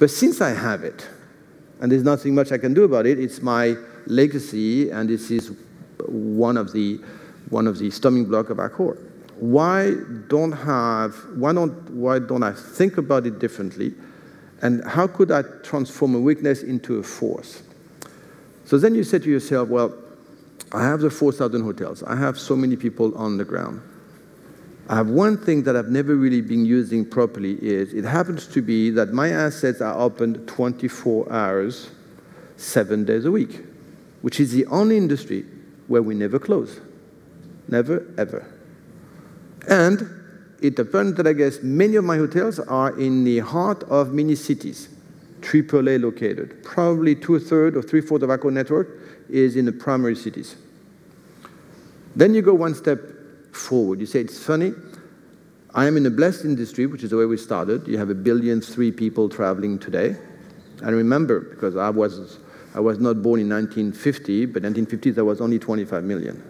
But since I have it, and there's nothing much I can do about it, it's my legacy, and this is one of the stumbling blocks of Accor. Why don't I think about it differently, and how could I transform a weakness into a force? So then you say to yourself, well, I have the 4,000 hotels. I have so many people on the ground. I have one thing that I've never really been using properly is, it happens to be that my assets are open 24 hours, 7 days a week, which is the only industry where we never close. Never, ever. And it happens that I guess many of my hotels are in the heart of mini cities, AAA located. Probably 2/3 or 3/4 of Accor network is in the primary cities. Then you go one step forward. You say, it's funny, I am in a blessed industry, which is the way we started. You have 1.3 billion people traveling today. And remember, because I was not born in 1950, but in 1950s there was only 25 million.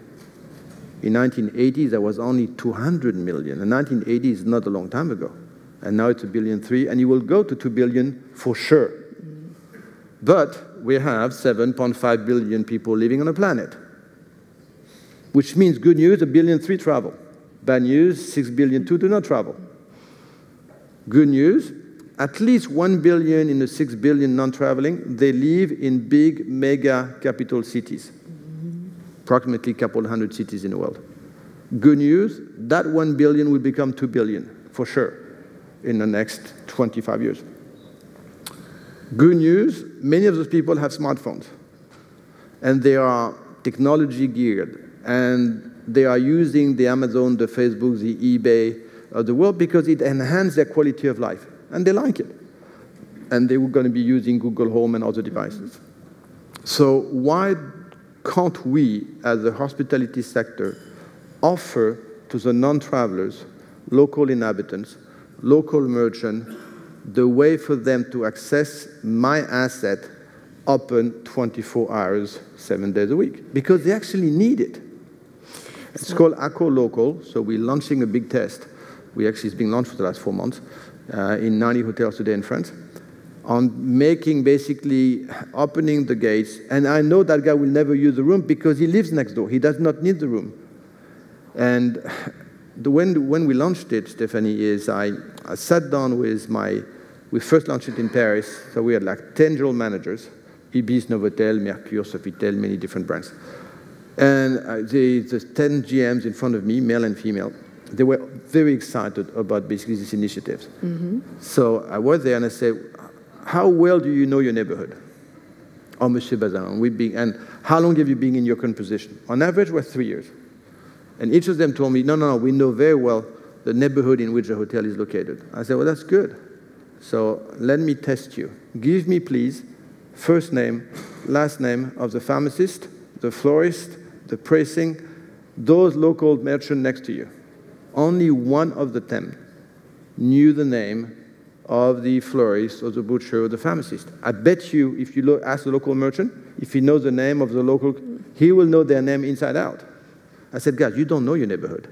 In 1980s there was only 200 million. And 1980 is not a long time ago. And now it's 1.3 billion, and you will go to 2 billion for sure. But we have 7.5 billion people living on the planet, which means good news, 1.3 billion travel. Bad news, 6 billion do not travel. Good news, at least 1 billion in the 6 billion non-traveling, they live in big mega capital cities, approximately a couple hundred cities in the world. Good news, that 1 billion will become 2 billion for sure in the next 25 years. Good news, many of those people have smartphones, and they are technology geared, and they are using the Amazon, the Facebook, the eBay of the world because it enhances their quality of life, and they like it. And they were going to be using Google Home and other devices. So why can't we, as a hospitality sector, offer to the non-travelers, local inhabitants, local merchants, the way for them to access my asset open 24 hours, 7 days a week? Because they actually need it. It's called Accor Local, so we're launching a big test. It's been launched for the last 4 months in 90 hotels today in France, on making basically opening the gates. And I know that guy will never use the room because he lives next door. He does not need the room. And when we launched it, Stephanie, is I sat down with we first launched it in Paris, so we had like 10 general managers, Ibis, Novotel, Mercure, Sofitel, many different brands. And the 10 GMs in front of me, male and female, they were very excited about basically these initiatives. So I was there and I said, how well do you know your neighborhood? Oh, Monsieur Bazin, and how long have you been in your current position? On average, we're 3 years. And each of them told me, no, we know very well the neighborhood in which the hotel is located. I said, well, that's good. So let me test you. Give me, please, first name, last name of the pharmacist, the florist, the pricing, those local merchants next to you. Only one of the 10 knew the name of the florist or the butcher or the pharmacist. I bet you, if you ask the local merchant, if he knows the name of the local, he will know their name inside out. I said, guys, you don't know your neighborhood.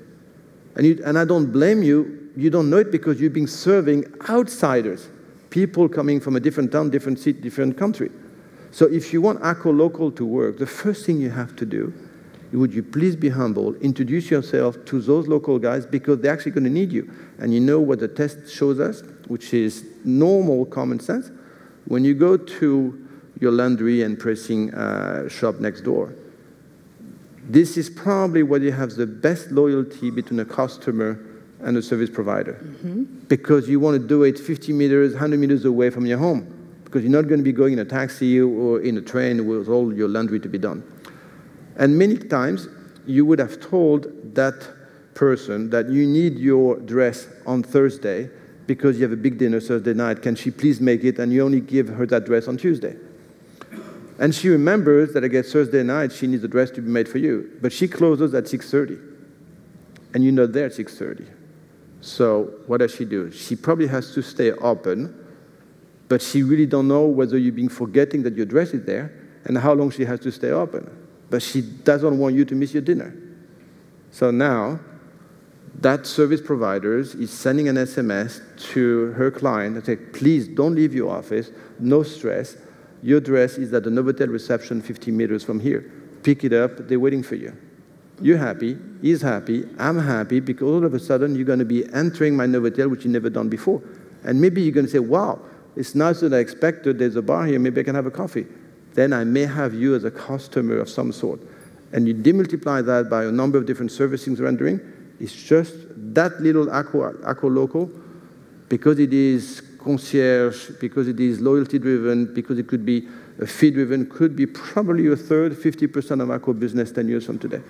And I don't blame you. You don't know it because you've been serving outsiders, people coming from a different town, different city, different country. So if you want Accor Local to work, the first thing you have to do, would you please be humble, introduce yourself to those local guys because they're actually going to need you. And you know what the test shows us, which is normal common sense. When you go to your laundry and pressing shop next door, this is probably where you have the best loyalty between a customer and a service provider. Because you want to do it 50 meters, 100 meters away from your home, because you're not going to be going in a taxi or in a train with all your laundry to be done. And many times, you would have told that person that you need your dress on Thursday because you have a big dinner Thursday night. Can she please make it? And you only give her that dress on Tuesday. And she remembers that, I guess, Thursday night, she needs a dress to be made for you. But she closes at 6:30. And you're not there at 6:30. So what does she do? She probably has to stay open, but she really don't know whether you've been forgetting that your dress is there and how long she has to stay open. But she doesn't want you to miss your dinner. So now, that service provider is sending an SMS to her client and say, please don't leave your office, no stress. Your address is at the Novotel reception 50 meters from here. Pick it up, they're waiting for you. You're happy, he's happy, I'm happy, because all of a sudden you're going to be entering my Novotel, which you've never done before. And maybe you're going to say, wow, it's nicer than I expected, there's a bar here, maybe I can have a coffee. Then I may have you as a customer of some sort. And you demultiply that by a number of different services rendering, it's just that little Accor local, because it is concierge, because it is loyalty-driven, because it could be fee-driven, could be probably a third, 50% of Accor business 10 years from today.